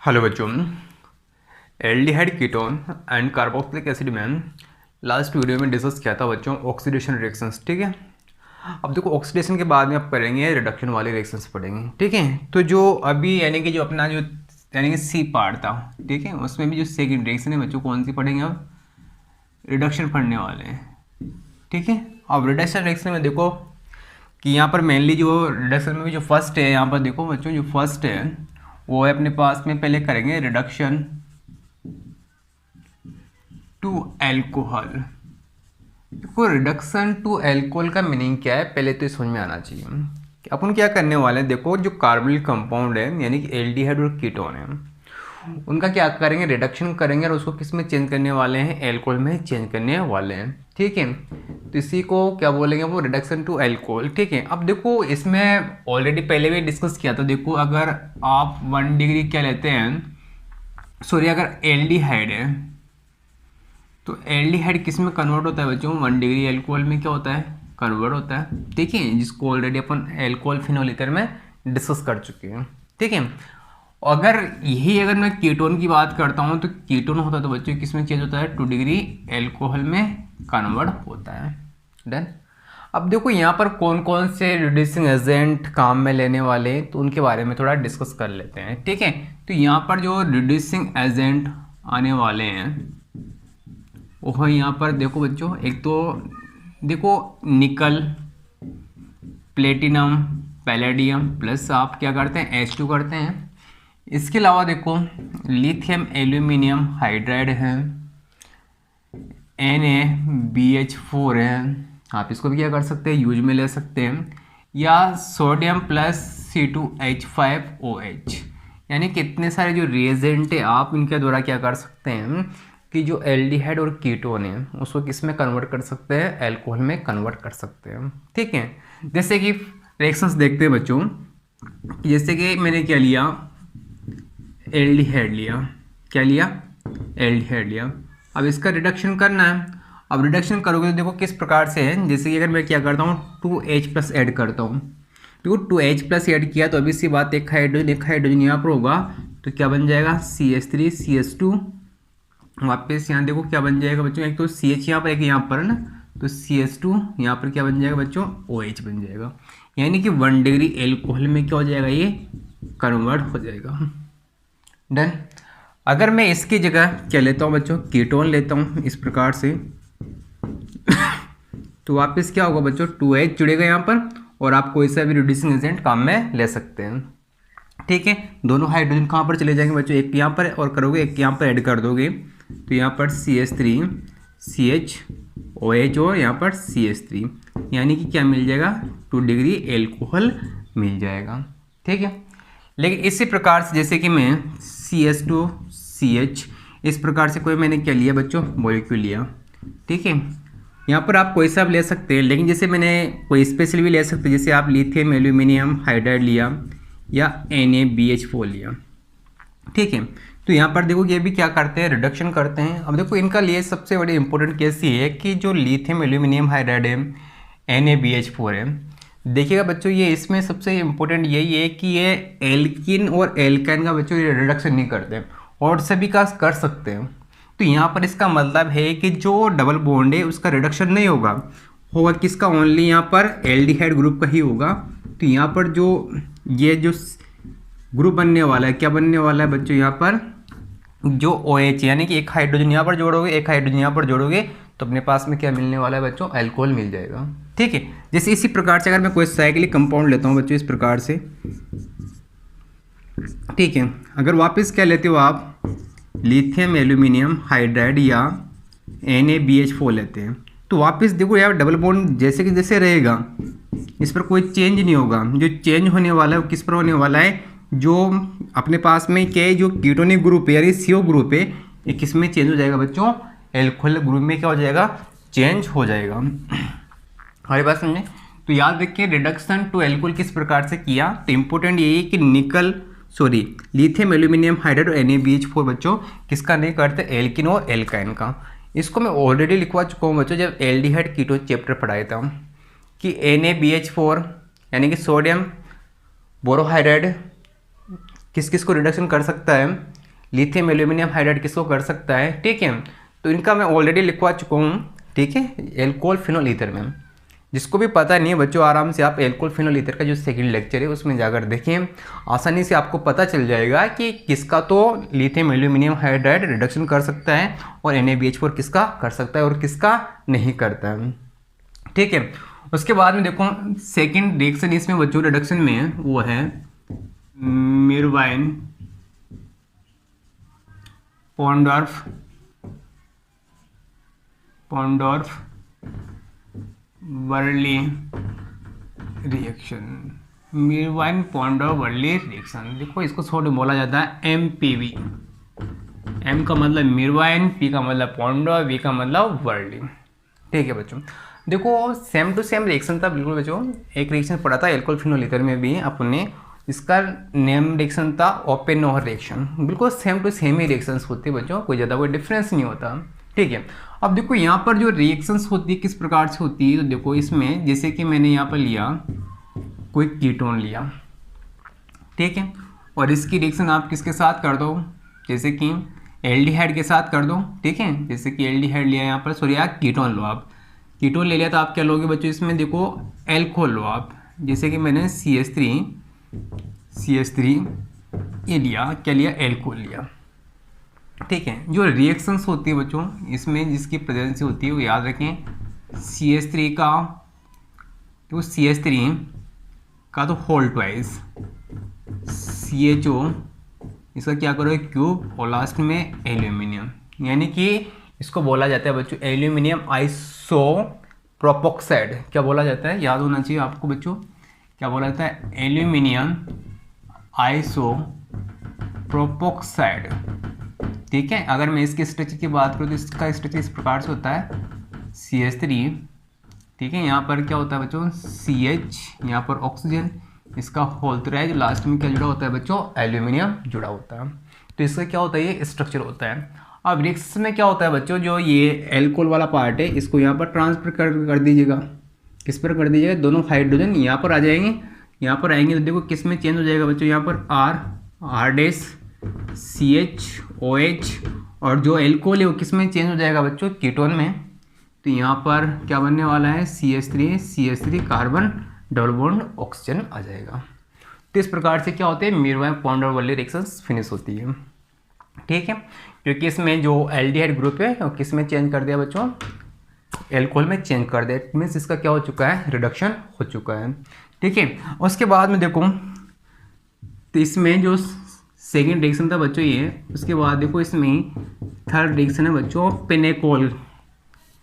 Hello बच्चों, aldehyde ketone and carboxylic acid में last video में डिस्कस किया था बच्चों ऑक्सीडेशन रिएक्शंस। ठीक है, अब देखो ऑक्सीडेशन के बाद में आप पढ़ेंगे रिडक्शन वाले रिएक्शंस पढ़ेंगे। ठीक है, तो जो अभी यानी कि जो अपना जो यानी कि सी पार्ट था, ठीक है, उसमें भी जो सेकंड रिएक्शन है बच्चों कौन सी पढ़ेंगे, अब रिडक्शन पढ़ने वाले हैं। ठीक है, अब रिडक्शन रिएक्शन में देखो कि यहाँ पर मेनली जो रिडक्शन में भी जो फर्स्ट है, यहाँ पर देखो बच्चों जो फर्स्ट है वो है अपने पास में पहले करेंगे रिडक्शन टू एल्कोहल। देखो रिडक्शन टू एल्कोहल का मीनिंग क्या है पहले तो समझ में आना चाहिए कि अपन क्या करने वाले हैं। देखो जो कार्बोनिल कंपाउंड है यानी कि एल्डिहाइड और कीटोन है, उनका क्या करेंगे, रिडक्शन करेंगे और उसको किस में चेंज करने वाले हैं, एल्कोहल में चेंज करने वाले हैं। ठीक है, तो इसी को क्या बोलेंगे, वो रिडक्शन टू एल्कोहल। ठीक है, अब देखो इसमें ऑलरेडी पहले भी डिस्कस किया था। देखो अगर आप 1 डिग्री क्या लेते हैं, सॉरी अगर एल्डिहाइड है तो एल्डिहाइड किस में कन्वर्ट होता है बच्चों, 1 डिग्री एल्कोहल में क्या होता है, कन्वर्ट होता है। ठीक है, जिसको ऑलरेडी अपन एल्कोहल फिनोल ईथर में डिस्कस कर चुके हैं। ठीक है, अगर यही अगर मैं कीटोन की बात करता हूँ तो कीटोन होता है तो बच्चों किस में चेंज होता है, 2 डिग्री एल्कोहल में कन्वर्ट होता है। डन। अब देखो यहाँ पर कौन कौन से रिड्यूसिंग एजेंट काम में लेने वाले हैं तो उनके बारे में थोड़ा डिस्कस कर लेते हैं। ठीक है, तो यहाँ पर जो रिड्यूसिंग एजेंट आने वाले हैं वो यहाँ पर देखो बच्चों, एक तो देखो निकल, प्लेटिनम, पैलेडियम प्लस आप क्या करते हैं H2 करते हैं। इसके अलावा देखो लिथियम एल्यूमिनियम हाइड्राइड है, NaBH4 है, आप इसको भी क्या कर सकते हैं, यूज में ले सकते हैं, या सोडियम प्लस C2H5OH। यानी कितने सारे जो रिएजेंट है आप इनके द्वारा क्या कर सकते हैं कि जो एल्डिहाइड और कीटोन है उसको किस में कन्वर्ट कर सकते हैं, एल्कोहल में कन्वर्ट कर सकते हैं। ठीक है, जैसे कि रिएक्शंस देखते हैं बच्चों, जैसे कि मैंने क्या लिया, एल्डिहाइड लिया, क्या लिया, एल्डिहाइड लिया। अब इसका रिडक्शन करना है। अब रिडक्शन करोगे तो देखो किस प्रकार से है, जैसे कि अगर मैं क्या करता हूँ 2H+ ऐड करता हूँ, तो 2H+ ऐड किया तो अभी सी बात एक हाइड्रोजन यहाँ पर होगा तो क्या बन जाएगा CH3 CH2, वापस यहाँ देखो क्या बन जाएगा बच्चों, एक तो CH यहाँ पर एक यहाँ पर ना, तो CH2 यहाँ पर क्या बन जाएगा बच्चों, OH बन जाएगा। यानी कि 1 डिग्री एल्कोहल में क्या हो जाएगा, ये कन्वर्ट हो जाएगा। डन। अगर मैं इसकी जगह क्या लेता हूँ बच्चों, कीटोन लेता हूँ इस प्रकार से तो वापस क्या होगा बच्चों, 2H जुड़ेगा यहाँ पर और आप कोई सा भी रिड्यूसिंग एजेंट काम में ले सकते हैं। ठीक है, दोनों हाइड्रोजन कहाँ पर चले जाएंगे बच्चों, एक यहाँ पर और करोगे एक यहाँ पर ऐड कर दोगे तो यहाँ पर CH3 CHOH और यहाँ पर CH3, यानी कि क्या मिल जाएगा, 2 डिग्री एल्कोहल मिल जाएगा। ठीक है, लेकिन इसी प्रकार से जैसे कि मैं CH2CH इस प्रकार से कोई मैंने क्या लिया बच्चों, मॉलिक्यूल लिया। ठीक है, यहाँ पर आप कोई सा भी ले सकते हैं, लेकिन जैसे मैंने कोई स्पेशल भी ले सकते हैं, जैसे आप लिथियम एल्यूमिनियम हाइड्राइड लिया या NaBH4 लिया। ठीक है, तो यहाँ पर देखो ये भी क्या करते हैं, रिडक्शन करते हैं। अब देखो इनका लिए सबसे बड़ी इंपॉर्टेंट केस ये है कि जो लिथियम एल्यूमिनियम हाइड्राइड है NaBH4 है, देखिएगा बच्चों ये इसमें सबसे इम्पोर्टेंट यही है कि ये एल्किन और एल्काइन का बच्चों ये रिडक्शन नहीं करते और सभी का कर सकते हैं। तो यहाँ पर इसका मतलब है कि जो डबल बॉन्ड है उसका रिडक्शन नहीं होगा, होगा किसका, ओनली यहाँ पर एल्डिहाइड ग्रुप का ही होगा। तो यहाँ पर जो ये जो ग्रुप बनने वाला है, क्या बनने वाला है बच्चों, यहाँ पर जो OH यानी कि एक हाइड्रोजन यहाँ पर जोड़ोगे एक हाइड्रोजन यहाँ पर जोड़ोगे तो अपने पास में क्या मिलने वाला है बच्चों, अल्कोहल मिल जाएगा। ठीक है, जैसे इसी प्रकार से अगर मैं कोई साइक्लिक कंपाउंड लेता हूँ बच्चों इस प्रकार से, ठीक है, अगर वापस क्या लेते हो आप लिथियम एल्यूमिनियम हाइड्राइड या NaBH4 लेते हैं तो वापस देखो यार डबल बॉन्ड जैसे कि जैसे रहेगा, इस पर कोई चेंज नहीं होगा। जो चेंज होने वाला है वो किस पर होने वाला है, जो अपने पास में क्या है, जो कीटोनिक ग्रुप है यानी CO ग्रुप है, ये किस में चेंज हो जाएगा बच्चों, एल्कोहल ग्रुप में क्या हो जाएगा, चेंज हो जाएगा। हमारी बात समझे, तो याद रखिए रिडक्शन टू एल्कोहल किस प्रकार से किया, तो इंपॉर्टेंट यही है कि लिथियम एल्यूमिनियम हाइड्राइड और NaBH4 बच्चों किसका नहीं करते, एल्किन और एल्काइन का। इसको मैं ऑलरेडी लिखवा चुका हूँ बच्चों जब एल्डिहाइड कीटोन चैप्टर पढ़ाया था कि NaBH4 यानी कि सोडियम बोरोहाइड्राइड किस किस को रिडक्शन कर सकता है, लिथियम एल्यूमिनियम हाइड्राइड किसको कर सकता है, ठीक है। तो इनका मैं ऑलरेडी लिखवा चुका हूँ, ठीक है, एल्कोहल फिनोल ईथर में। जिसको भी पता नहीं है बच्चों, आराम से आप एल्कोहल फिनोल ईथर का जो सेकंड लेक्चर है उसमें जाकर देखें, आसानी से आपको पता चल जाएगा कि किसका तो लिथियम एल्यूमिनियम हाइड्राइड रिडक्शन कर सकता है और NaBH4 किसका कर सकता है और किसका नहीं करता है, ठीक है। उसके बाद में देखो सेकंड रिएक्शन इसमें बच्चों रिडक्शन में वो है मिरवाइन Ponndorf Worli reaction. मिरवाइन Ponndorf Worli reaction, देखो इसको शॉर्ट बोला जाता है MPV। M का मतलब मिरवाइन, P का मतलब पॉन्डोर्फ, V का मतलब वर्ली, ठीक है बच्चों। देखो सेम टू सेम रिएक्शन था बिल्कुल बच्चों। एक रिएक्शन पढ़ा था एल्कोहल फिनोल ईथर में भी अपने, इसका नेम रिएक्शन था ओपेनहोयर रिएक्शन। बिल्कुल सेम टू सेम ही रिएक्शंस होती है बच्चों, कोई ज़्यादा कोई डिफरेंस नहीं होता, ठीक है। अब देखो यहाँ पर जो रिएक्शंस होती है किस प्रकार से होती है, तो देखो इसमें जैसे कि मैंने यहाँ पर लिया कोई कीटोन लिया, ठीक है, और इसकी रिएक्शन आप किसके साथ कर दो, जैसे कि एल्डिहाइड के साथ कर दो, ठीक है। जैसे कि एल्डिहाइड लिया यहाँ पर, सॉरी यार कीटोन लो, आप कीटोन ले लिया तो आप क्या लोगे बच्चों, इसमें देखो एल्कोहल लो आप, जैसे कि मैंने CH3 ये लिया, क्या लिया, एल्कोहल लिया, ठीक है। जो रिएक्शंस होती है बच्चों इसमें जिसकी प्रेजेंस होती है वो याद रखें, CH3 का, तो CH3 का तो होल ट्वाइस, CHO इसका क्या करो क्यूब, और लास्ट में एल्यूमिनियम, यानी कि इसको बोला जाता है बच्चों एल्यूमिनियम आइसोप्रोपोक्साइड। क्या बोला जाता है, याद होना चाहिए आपको बच्चों, क्या बोला जाता है, एल्यूमिनियम आइसोप्रोपोक्साइड, ठीक है। अगर मैं इसके स्ट्रक्चर की बात करूँ तो इसका स्ट्रक्चर इस प्रकार से होता है, CH3, ठीक है, यहाँ पर क्या होता है बच्चों CH, यहाँ पर ऑक्सीजन, इसका होल थ्राइज, लास्ट में क्या जुड़ा होता है बच्चों, एल्यूमिनियम जुड़ा होता है। तो इसका क्या होता है, ये स्ट्रक्चर होता है। अब रिएक्शन में क्या होता है बच्चों, जो ये एल्कोहल वाला पार्ट है इसको यहाँ पर ट्रांसफर कर दीजिएगा, किस पर कर दीजिएगा, दोनों हाइड्रोजन यहाँ पर आ जाएंगे, यहाँ पर आएंगे तो देखो किस में चेंज हो जाएगा बच्चों, यहाँ पर R डैश CHOH, और जो एल्कोहल है वो किस में चेंज हो जाएगा बच्चों, कीटोन में। तो यहाँ पर क्या बनने वाला है, CH3 carbon double bond oxygen आ जाएगा। तो इस प्रकार से क्या होते हैं, Meerwein Ponndorf Verley reactions finish होती है, ठीक है। क्योंकि इसमें जो एल्डिहाइड ग्रुप है वो किस में चेंज कर दिया बच्चों, एल्कोहल में चेंज कर दिया, इट मीन्स इसका क्या हो चुका है, रिडक्शन हो चुका है, ठीक है। उसके बाद में देखो तो इसमें जो सेकेंड रिएक्शन था बच्चों ये, उसके बाद देखो इसमें थर्ड रिएक्शन है बच्चों पिनेकोल।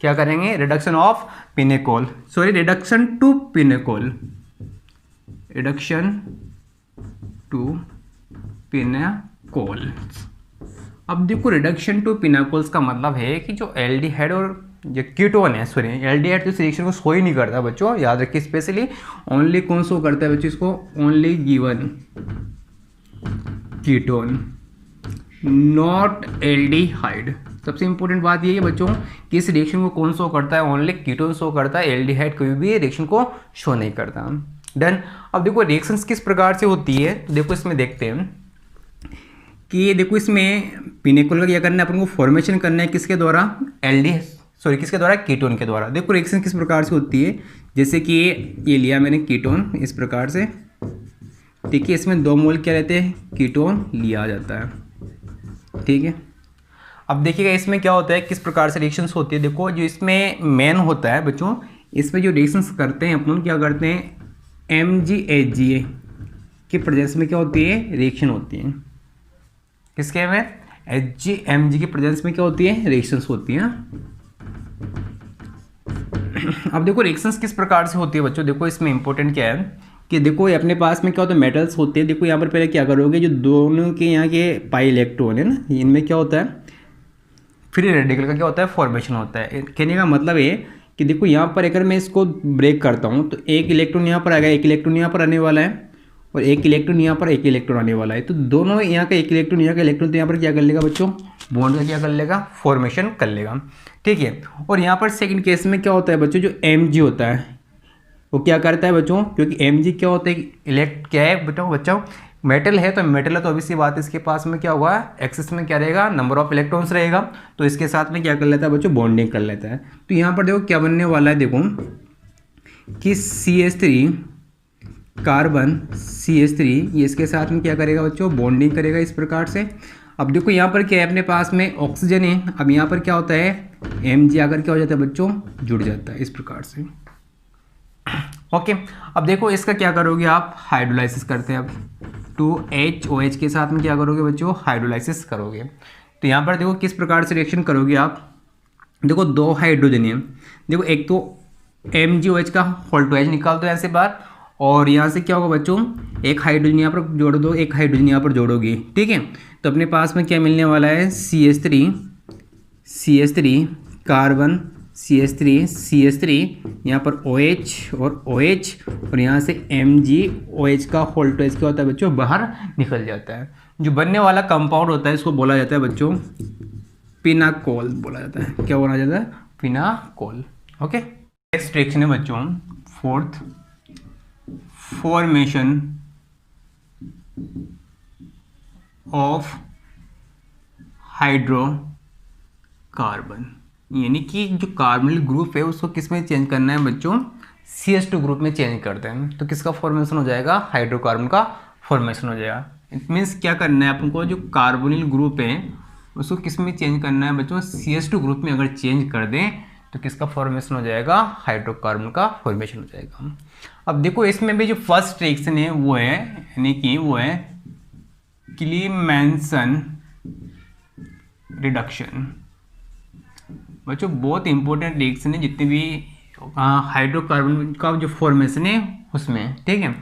क्या करेंगे, reduction of pinacol, sorry reduction to pinacol, reduction to pinacol. अब देखो रिडक्शन टू पिनेकोल्स का मतलब है कि जो एल्डिहाइड और जो कीटोन है, सॉरी एल्डिहाइड तो इस रिएक्शन को शो ही नहीं करता बच्चों, याद रखिए, स्पेशली ओनली कौन शो करता है बच्चों इसको, only given ketone, not aldehyde. सबसे इंपॉर्टेंट बात ये है बच्चों कि इस रिएक्शन को कौन शो करता है, ओनली कीटोन शो करता है, एल्डिहाइड कोई भी रिएक्शन को शो नहीं करता। डन। अब देखो रिएक्शंस किस प्रकार से होती है, तो देखो इसमें देखते हैं कि देखो इसमें पिनेकोल का क्या करना है, अपन को फॉर्मेशन करना है किसके द्वारा, किसके द्वारा, कीटोन के द्वारा। देखो रिएक्शन किस प्रकार से होती है, जैसे कि ये लिया मैंने कीटोन इस प्रकार से, ठीक है, इसमें 2 मोल क्या रहते हैं, कीटोन लिया जाता है, ठीक है। अब देखिएगा इसमें क्या होता है, किस प्रकार से रिएक्शंस होती है। देखो जो इसमें मेन होता है बच्चों, इसमें जो रिएक्शंस करते हैं अपन क्या करते हैं, MgHga की प्रेजेंस में क्या होती है, रिएक्शन होती है, किसके में, Mg की प्रेजेंस में क्या होती है, रिएक्शंस होती हैं। अब देखो रिएक्शंस किस प्रकार से होती है बच्चों, देखो इसमें इंपॉर्टेंट क्या है कि देखो ये अपने पास में क्या होता है, मेटल्स होते हैं। देखो यहाँ पर पहले क्या करोगे, जो दोनों के यहाँ के पाई इलेक्ट्रॉन है ना, इनमें क्या होता है, फ्री रेडिकल का क्या होता है, फॉर्मेशन होता है। कहने का मतलब है कि देखो यहाँ पर अगर मैं इसको ब्रेक करता हूँ तो एक इलेक्ट्रॉन यहाँ पर आएगा, एक इलेक्ट्रॉन यहाँ पर आने वाला है, और एक इलेक्ट्रॉन यहाँ पर, एक इलेक्ट्रॉन आने वाला है। तो दोनों यहाँ का एक इलेक्ट्रॉन, यहाँ का इलेक्ट्रॉन, तो यहाँ पर क्या कर लेगा बच्चों, बॉन्ड का क्या कर लेगा, फॉर्मेशन कर लेगा, ठीक है। और यहाँ पर सेकंड केस में क्या होता है बच्चों, जो Mg होता है वो क्या करता है बच्चों, क्योंकि Mg क्या होता है, क्या है बच्चों, मेटल है तो मेटल है तो obviously बात है इसके पास में क्या होगा, एक्सेस में क्या रहेगा, नंबर ऑफ इलेक्ट्रॉन्स रहेगा, तो इसके साथ में क्या कर लेता है बच्चों, बॉन्डिंग कर लेता है। तो यहाँ पर देखो क्या बनने वाला है, देखो कि CH3 कार्बन CH3 ये इसके साथ में क्या करेगा बच्चों, बॉन्डिंग करेगा इस प्रकार से। अब देखो यहाँ पर क्या है, अपने पास में ऑक्सीजन है, अब यहाँ पर क्या होता है, Mg आकर क्या हो जाता है बच्चों, जुड़ जाता है इस प्रकार से। ओके, अब देखो इसका क्या करोगे आप, हाइड्रोलाइसिस करते हैं। अब 2HOH के साथ में क्या करोगे बच्चों, हाइड्रोलाइसिस करोगे। तो यहाँ पर देखो किस प्रकार से रिएक्शन करोगे आप, देखो 2 हाइड्रोजन है, देखो एक तो MgOH का होल्टोएच निकाल दो ऐसे बार, और यहाँ से क्या होगा बच्चों, एक हाइड्रोजन यहाँ पर जोड़ दो, एक हाइड्रोजन यहाँ पर जोड़ोगे, ठीक है। तो अपने पास में क्या मिलने वाला है, CH3 कार्बन CH3 यहाँ पर OH और OH, और यहाँ से MgOH का होल्टोएच क्या होता है बच्चों, बाहर निकल जाता है। जो बनने वाला कंपाउंड होता है इसको बोला जाता है बच्चों पिनाकोल बोला जाता है। क्या बोला जाता है, पिनाकोल। ओके, नेक्स्ट रिएक्शन है बच्चों फोर्थ, फॉर्मेशन ऑफ हाइड्रोकार्बन, यानी कि जो कार्बोनिल ग्रुप है उसको किस में चेंज करना है बच्चों, CH2 ग्रुप में चेंज करते हैं। तो किसका फॉर्मेशन हो जाएगा, हाइड्रोकार्बन का फॉर्मेशन हो जाएगा। इट मीन्स क्या करना है आपको, जो कार्बोनिल ग्रुप है उसको किस में चेंज करना है बच्चों, CH2 ग्रुप में अगर चेंज कर दें तो किसका फॉर्मेशन हो जाएगा, हाइड्रोकार्बन का फॉर्मेशन हो जाएगा। अब देखो इसमें भी जो फर्स्ट रिएक्शन है वो है, यानी कि वो है क्लीमेंसन रिडक्शन। बच्चों बहुत इंपॉर्टेंट रिएक्शन है जितने भी हाइड्रोकार्बन का जो फॉर्मेशन है उसमें, ठीक है।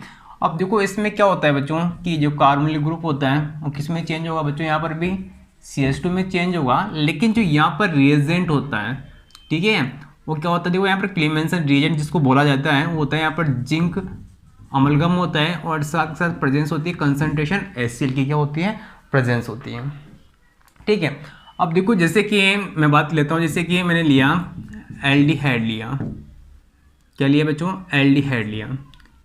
अब देखो इसमें क्या होता है बच्चों कि जो कार्बोनिल ग्रुप होता है वो किस में चेंज होगा बच्चों, यहाँ पर भी CH2 में चेंज होगा, लेकिन जो यहाँ पर रिएजेंट होता है, ठीक है, वो क्या होता है, देखो यहाँ पर क्लीमेंसन रिएजेंट जिसको बोला जाता है वो होता है यहाँ पर जिंक अमलगम होता है, और साथ साथ प्रेजेंस होती है कंसंट्रेशन HCl की क्या होती है, प्रेजेंस होती है, ठीक है। अब देखो जैसे कि मैं बात लेता हूँ, जैसे कि मैंने लिया एल्डिहाइड लिया, क्या लिया बच्चों, एल्डिहाइड लिया,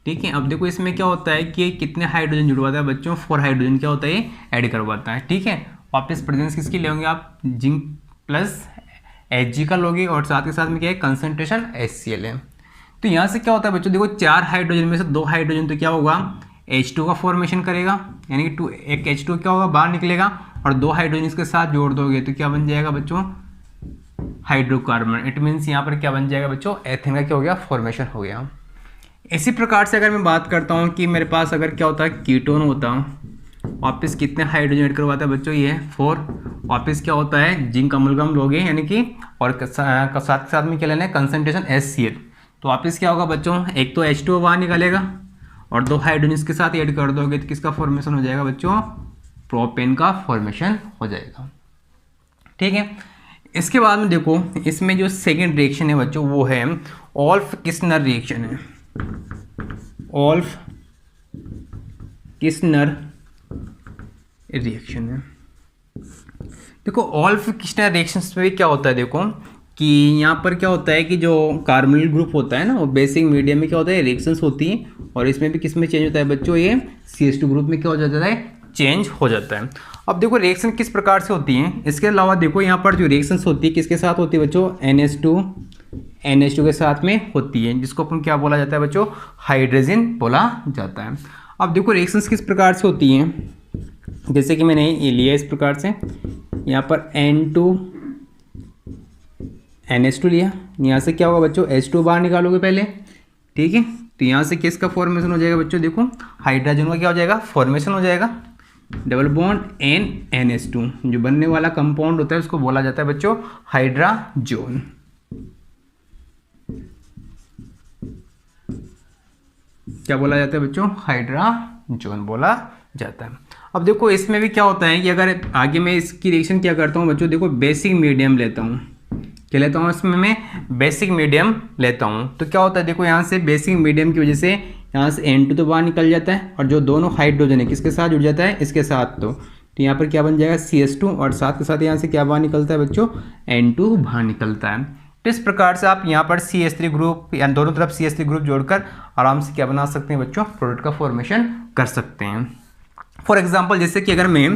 ठीक है। अब देखो इसमें क्या होता है कि कितने हाइड्रोजन जुड़वाता है बच्चों, 4 हाइड्रोजन क्या होता है ऐड करवाता है, ठीक है। वापस प्रेजेंस किसकी लेंगे आप, जिंक प्लस Hg का लोगे, और साथ के साथ में क्या है, कंसंट्रेशन HCl है। तो यहाँ से क्या होता है बच्चों, देखो 4 हाइड्रोजन में से 2 हाइड्रोजन तो क्या होगा, H2 का फॉर्मेशन करेगा, यानी कि एक H2 क्या होगा, बाहर निकलेगा, और 2 हाइड्रोजन इसके साथ जोड़ दोगे तो क्या बन जाएगा बच्चों, हाइड्रोकार्बन। इट मीन्स यहाँ पर क्या बन जाएगा बच्चों, एथेन का क्या हो गया, फॉर्मेशन हो गया। इसी प्रकार से अगर मैं बात करता हूँ कि मेरे पास अगर क्या होता है, कीटोन होता, वापस कितने हाइड्रोजन ऐड करवाता है बच्चों, ये 4, वापस क्या होता है, जिंक अमलगम लोगे, यानी कि और साथ में क्या लेना है, कंसंट्रेशन HCl। तो वापस क्या होगा बच्चों, एक तो H2 बाहर निकलेगा, और 2 हाइड्रोजन इसके साथ ऐड कर दोगे तो किसका फॉर्मेशन हो जाएगा बच्चों, प्रोपेन का फॉर्मेशन हो जाएगा, ठीक है। इसके बाद में देखो इसमें जो सेकेंड रिएक्शन है बच्चों वो है ओल्फ किस्नर रिएक्शन है, ओल्फ किस्नर रिएक्शन है। देखो ओल्फ किस्नर रिएक्शन में क्या होता है, देखो कि यहाँ पर क्या होता है कि जो कार्बोनिल ग्रुप होता है ना, वो बेसिक मीडियम में क्या होता है, रिएक्शंस होती हैं, और इसमें भी किस में चेंज होता है बच्चों, ये CH2 ग्रुप में क्या हो जाता है, चेंज हो जाता है। अब देखो रिएक्शन किस प्रकार से होती हैं, इसके अलावा देखो यहाँ पर जो रिएक्शंस होती है किसके साथ होती है बच्चों, NH2 के साथ में होती है, जिसको अपन क्या बोला जाता है बच्चों, हाइड्रोजन बोला जाता है। अब देखो रिएक्शंस किस प्रकार से होती हैं, जैसे कि मैंने ये लिया इस प्रकार से, यहाँ पर NH2 लिया, यहाँ से क्या होगा बच्चों, H2 बाहर निकालोगे पहले, ठीक है। तो यहाँ से किसका फॉर्मेशन हो जाएगा बच्चों, देखो हाइड्रोजन का क्या हो जाएगा, फॉर्मेशन हो जाएगा, डबल बॉन्ड NH2, जो बनने वाला कंपाउंड होता है उसको बोला जाता है बच्चों हाइड्राजोन। क्या बोला जाता है बच्चों, हाइड्राजोन बोला जाता है। अब देखो इसमें भी क्या होता है कि अगर आगे मैं इसकी रिएक्शन क्या करता हूँ बच्चों, देखो बेसिक मीडियम लेता हूँ, क्या लेता हूँ इसमें मैं, बेसिक मीडियम लेता हूँ। तो क्या होता है, देखो यहाँ से बेसिक मीडियम की वजह से यहाँ से N2 तो बाहर निकल जाता है, और जो दोनों हाइड्रोजन है किसके साथ जुड़ जाता है, इसके साथ। तो यहाँ पर क्या बन जाएगा, CH2, और साथ के साथ यहाँ से क्या बाहर निकलता है बच्चों, N2 बाहर निकलता है। तो इस प्रकार से आप यहाँ पर CH3 ग्रुप या दोनों तरफ CH3 ग्रुप जोड़कर आराम से क्या बना सकते हैं बच्चों, प्रोडक्ट का फॉर्मेशन कर सकते हैं। फॉर एग्जांपल जैसे कि अगर मैं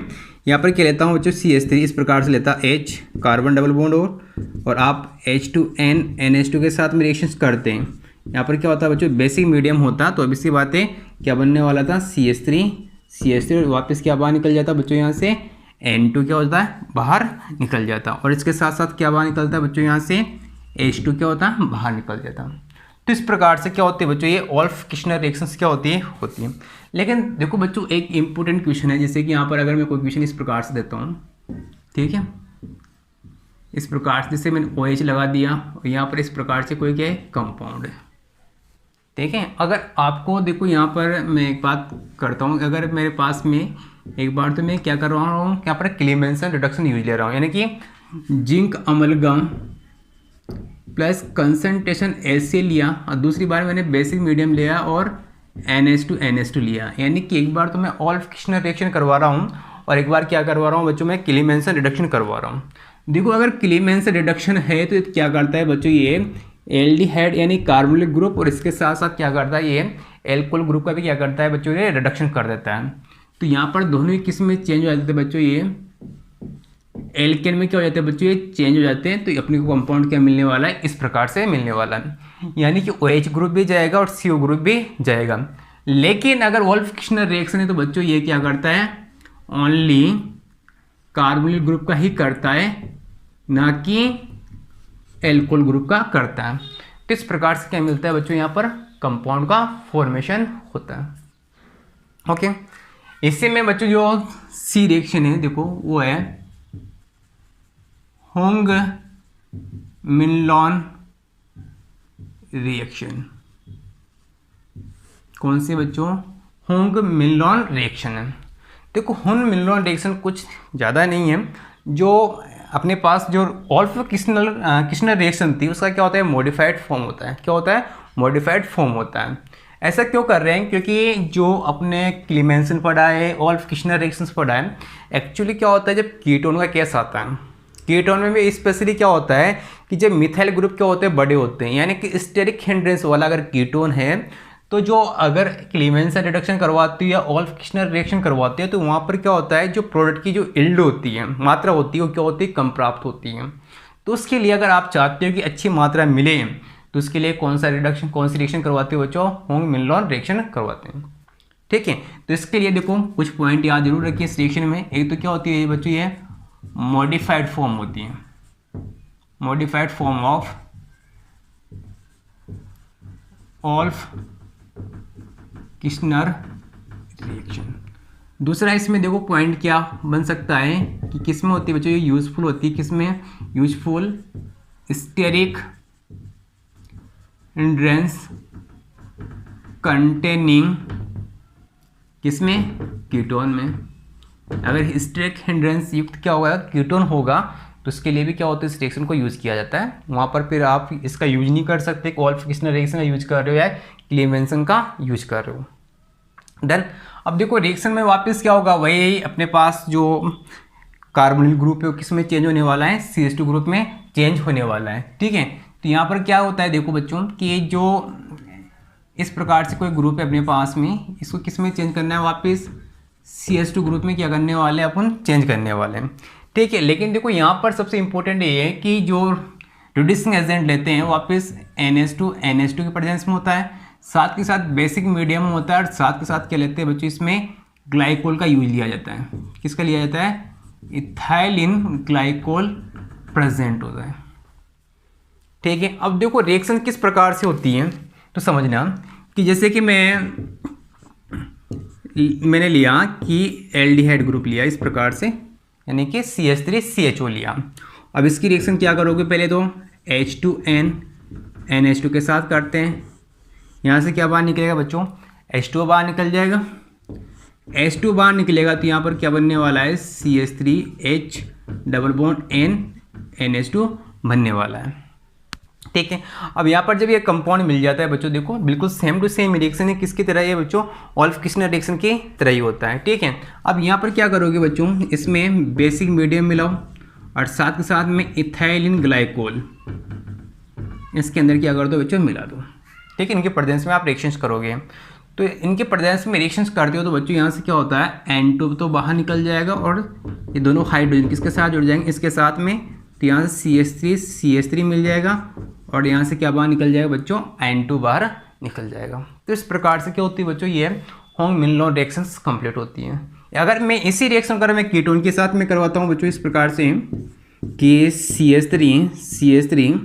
यहाँ पर क्या लेता हूँ बच्चों CH3 इस प्रकार से लेता H कार्बन डबल बॉन्ड और आप H2N NH2 के साथ में रिएक्शंस करते हैं। यहाँ पर क्या होता है बच्चों बेसिक मीडियम होता, तो अब इसकी बातें क्या बनने वाला था CH3 और वापस क्या बाहर निकल जाता बच्चों यहाँ से N2 क्या होता है बाहर निकल जाता, और इसके साथ साथ क्या बाहर निकलता है बच्चों यहाँ से H2 क्या होता है बाहर निकल जाता। तो इस प्रकार से क्या होती है बच्चों ये ओल्फ किश्नर रिएक्शंस क्या होती है। लेकिन देखो बच्चों एक इंपॉर्टेंट क्वेश्चन है, जैसे कि यहाँ पर अगर मैं कोई क्वेश्चन इस प्रकार से देता हूँ, ठीक है, इस प्रकार से जैसे मैंने OH लगा दिया और यहाँ पर इस प्रकार से कोई क्या है कंपाउंड है, ठीक है। अगर आपको देखो यहाँ पर मैं एक बात करता हूँ, अगर मेरे पास में एक बार तो मैं क्या कर रहा हूँ यहाँ पर क्लीमेंसन रिडक्शन यूज ले रहा हूँ, यानी कि जिंक अमलगम प्लस कंसनट्रेशन ऐसे लिया और दूसरी बार मैंने बेसिक मीडियम लिया और NH2 लिया, यानी कि एक बार तो मैं ओल्फ किश्नर रिएक्शन करवा रहा हूँ और एक बार क्या करवा रहा हूँ बच्चों मैं क्लीमेंसन रिडक्शन करवा रहा हूँ। देखो अगर क्लीमेंसन रिडक्शन है तो क्या करता है बच्चों ये एल्डिहाइड यानी कार्बोनिलिक ग्रुप और इसके साथ साथ क्या करता है ये एल्कोहल ग्रुप का भी क्या करता है बच्चों ये रिडक्शन कर देता है। तो यहाँ पर दोनों ही किस्म में चेंज हो जाते हैं बच्चों, ये एल्केन में क्या हो जाते हैं बच्चों ये चेंज हो जाते हैं। तो अपने को कंपाउंड क्या मिलने वाला है इस प्रकार से मिलने वाला है, यानी कि OH ग्रुप भी जाएगा और CO ग्रुप भी जाएगा। लेकिन अगर वोल्फ किश्नर रिएक्शन है तो बच्चों ये क्या करता है ओनली कार्बोनिल ग्रुप का ही करता है, ना कि एल्कोहल ग्रुप का करता है। तो इस प्रकार से क्या मिलता है बच्चों यहाँ पर कंपाउंड का फॉर्मेशन होता है। ओके, इससे में बच्चों जो C रिएक्शन है देखो वो है होंग मिनलॉन रिएक्शन। कौन से बच्चों होंग मिनलॉन रिएक्शन है। देखो होंग मिनलॉन रिएक्शन कुछ ज़्यादा नहीं है, जो अपने पास जो ओल्फ किश्नर रिएक्शन थी उसका क्या होता है मॉडिफाइड फॉर्म होता है। क्या होता है मॉडिफाइड फॉर्म होता है। ऐसा क्यों कर रहे हैं क्योंकि जो अपने क्लीमेंसन पढ़ा है ओल्फ किश्नर रिएक्शंस पढ़ा है, एक्चुअली क्या होता है जब कीटोन का केस आता है, कीटोन में भी स्पेशली क्या होता है कि जब मिथाइल ग्रुप क्या होते हैं बड़े होते हैं, यानी कि स्टेरिक हिंड्रेंस वाला अगर कीटोन है तो जो अगर क्लीमेंसन रिडक्शन करवाती है या ओल्फ किश्नर रिएक्शन करवाती है तो वहाँ पर क्या होता है जो प्रोडक्ट की जो यील्ड होती है मात्रा होती है वो क्या होती है कम प्राप्त होती है। तो उसके लिए अगर आप चाहते हो कि अच्छी मात्रा मिले तो उसके लिए कौन सी रिएक्शन करवाते हो बच्चों होंग मिनलॉन रिएक्शन करवाते हैं, ठीक है। तो इसके लिए देखो कुछ पॉइंट याद जरूर रखिए इस रिएक्शन में। एक तो क्या होती है बच्चों ये मॉडिफाइड फॉर्म होती है, modified form of Wolff Kishner reaction. दूसरा इसमें देखो पॉइंट क्या बन सकता है कि किस में होती है बच्चों ये यूजफुल होती है, किस में यूजफुल स्टेरिक हिंड्रेंस कंटेनिंग किसमें कीटोन में। अगर स्टेरिक हिंड्रेंस युक्त क्या होगा कीटोन होगा तो उसके लिए भी क्या होता है इस रिएक्शन को यूज़ किया जाता है। वहाँ पर फिर आप इसका यूज नहीं कर सकते ओल्फ किश्नर रिएक्शन का यूज कर रहे हो या क्लीमेंसन का यूज कर रहे हो। डन। अब देखो रिएक्शन में वापस क्या होगा वही अपने पास जो कार्बोनिल ग्रुप है किस में चेंज होने वाला है CH2 ग्रुप में चेंज होने वाला है, ठीक है। तो यहाँ पर क्या होता है देखो बच्चों कि जो इस प्रकार से कोई ग्रुप है अपने पास में इसको किस में चेंज करना है वापस CH2 ग्रुप में क्या करने वाले हैं अपन चेंज करने वाले हैं, ठीक है। लेकिन देखो यहाँ पर सबसे इंपॉर्टेंट ये है कि जो रिड्यूसिंग एजेंट लेते हैं वापस NH2 के प्रेजेंस में होता है, साथ के साथ बेसिक मीडियम होता है और साथ के साथ क्या लेते हैं बच्चों इसमें ग्लाइकोल का यूज लिया जाता है। किसका लिया जाता है इथाइलिन ग्लाइकोल प्रेजेंट होता है, ठीक है। अब देखो रिएक्शन किस प्रकार से होती है तो समझना कि जैसे कि मैंने लिया कि एल्डिहाइड ग्रुप लिया इस प्रकार से, यानी कि CH3CHO लिया। अब इसकी रिएक्शन क्या करोगे पहले तो H2N NH2 के साथ करते हैं। यहाँ से क्या बाहर निकलेगा बच्चों H2 बाहर निकल जाएगा, H2 बाहर निकलेगा तो यहाँ पर क्या बनने वाला है CH3H double bond N NH2 बनने वाला है, ठीक है। अब यहाँ पर जब ये कंपाउंड मिल जाता है बच्चों देखो बिल्कुल सेम टू सेम रिएक्शन है किसकी तरह है बच्चों ओल्फ किश्नर रिएक्शन की तरह ही होता है, ठीक है। अब यहाँ पर क्या करोगे बच्चों इसमें बेसिक मीडियम मिलाओ और साथ के साथ में इथाइलिन ग्लाइकोल इसके अंदर क्या कर दो बच्चों मिला दो, ठीक है। इनके प्रेजेंस में आप रिएक्शंस करोगे तो इनके प्रेजेंस में रिएक्शंस करते हो तो बच्चों यहाँ से क्या होता है, N2 तो बाहर निकल जाएगा और ये दोनों हाइड्रोजन किसके साथ जुड़ जाएंगे, इसके साथ में, तो यहाँ से CH3 मिल जाएगा और यहाँ से क्या बाहर निकल जाएगा बच्चों, N2 बाहर निकल जाएगा। तो इस प्रकार से क्या होती है बच्चों, ये होंग-मिलनॉन रिएक्शंस कंप्लीट होती हैं। अगर मैं इसी रिएक्शन अगर मैं कीटोन के साथ में करवाता हूँ बच्चों इस प्रकार से कि CH3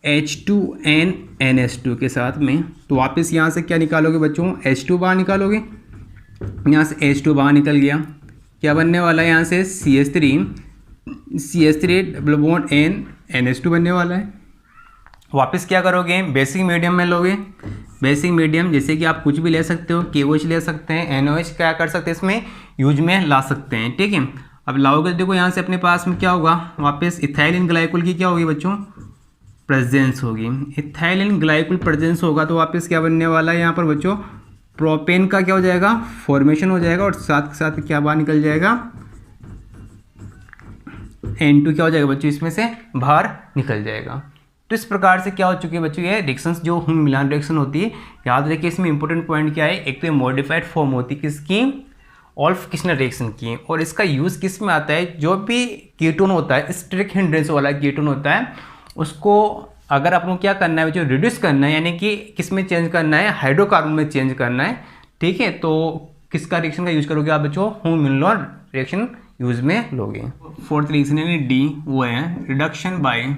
H2NNS2 के साथ में, तो वापस यहाँ से क्या निकालोगे बच्चों, H2 बाहर निकालोगे, यहाँ से H2 बाहर निकल गया, क्या बनने वाला है यहाँ से CH3 डबल बॉन्ड NNS2 बनने वाला है। वापस क्या करोगे, बेसिक मीडियम में लोगे, बेसिक मीडियम जैसे कि आप कुछ भी ले सकते हो, KOH ले सकते हैं, NOH क्या कर सकते हैं इसमें यूज में ला सकते हैं, ठीक है। अब लाओगे देखो यहाँ से अपने पास में क्या होगा, वापस इथाइलिन ग्लाइकोल की क्या होगी बच्चों, प्रेजेंस होगी। इथाइलिन ग्लाइकोल प्रेजेंस होगा तो वापस क्या बनने वाला है यहाँ पर बच्चों, प्रोपेन का क्या हो जाएगा, फॉर्मेशन हो जाएगा और साथ के साथ क्या बाहर निकल जाएगा, N2 क्या हो जाएगा बच्चों, इसमें से बाहर निकल जाएगा। तो इस प्रकार से क्या हो चुकी है बच्चों, ये रिएक्शंस जो होंग मिलान रिएक्शन होती है, याद रखिए इसमें इंपॉर्टेंट पॉइंट क्या है, एक तो मॉडिफाइड फॉर्म होती है किसकी, ओल्फ किसनर रिएक्शन की, और इसका यूज़ किस में आता है, जो भी कीटोन होता है, स्टेरिक हिंड्रेंस वाला कीटोन होता है, उसको अगर आपको क्या करना है बच्चों, रिड्यूस करना है, यानी कि किस में चेंज करना है, हाइड्रोकार्बन में चेंज करना है, ठीक है। तो किसका रिएक्शन का यूज करोगे आप बच्चों, होंग-मिलनॉन रिएक्शन यूज में लोगे। फोर्थ रिएक्शन यानी डी, वो है reduction by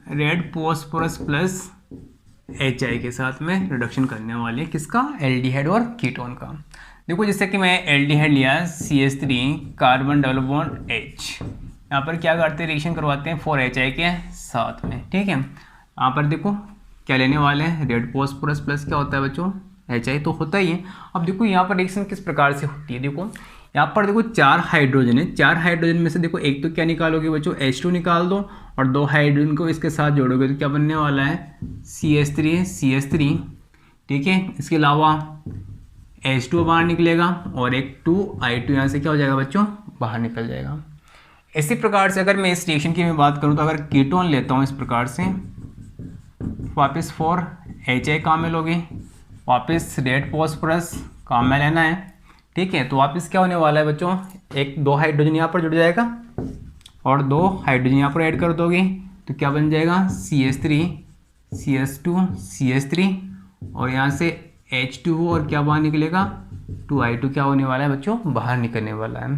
red phosphorus plus HI के साथ में रिडक्शन करने वाले किसका, एल्डिहाइड और कीटोन का। देखो जैसे कि मैं एल्डिहाइड लिया CH3 carbon double bond H, यहाँ पर क्या करते हैं, रिएक्शन करवाते हैं 4HI के साथ में, ठीक है। यहाँ पर देखो क्या लेने वाले हैं, रेड फॉस्फोरस प्लस क्या होता है बच्चों, HI तो होता ही है। अब देखो यहाँ पर रिएक्शन किस प्रकार से होती है, देखो यहाँ पर देखो 4 हाइड्रोजन है, 4 हाइड्रोजन में से देखो एक तो क्या निकालोगे बच्चों, H2 निकाल दो और 2 हाइड्रोजन को इसके साथ जोड़ोगे तो क्या बनने वाला है, CH3, ठीक है। इसके अलावा H2 बाहर निकलेगा और एक 2I2 यहाँ से क्या हो जाएगा बच्चों, बाहर निकल जाएगा। इसी प्रकार से अगर मैं इस रिएक्शन की मैं बात करूँ तो अगर कीटोन लेता हूँ इस प्रकार से, वापस 4HI काम में लोगे, वापस रेड फॉस्फोरस काम में लेना है, ठीक है। तो वापस क्या होने वाला है बच्चों, 2 हाइड्रोजन यहाँ पर जुड़ जाएगा और 2 हाइड्रोजन यहाँ पर ऐड कर दोगे तो क्या बन जाएगा, CH3 CH2 और यहाँ से H2 और क्या बाहर निकलेगा, 2I2 क्या होने वाला है बच्चों, बाहर निकलने वाला है।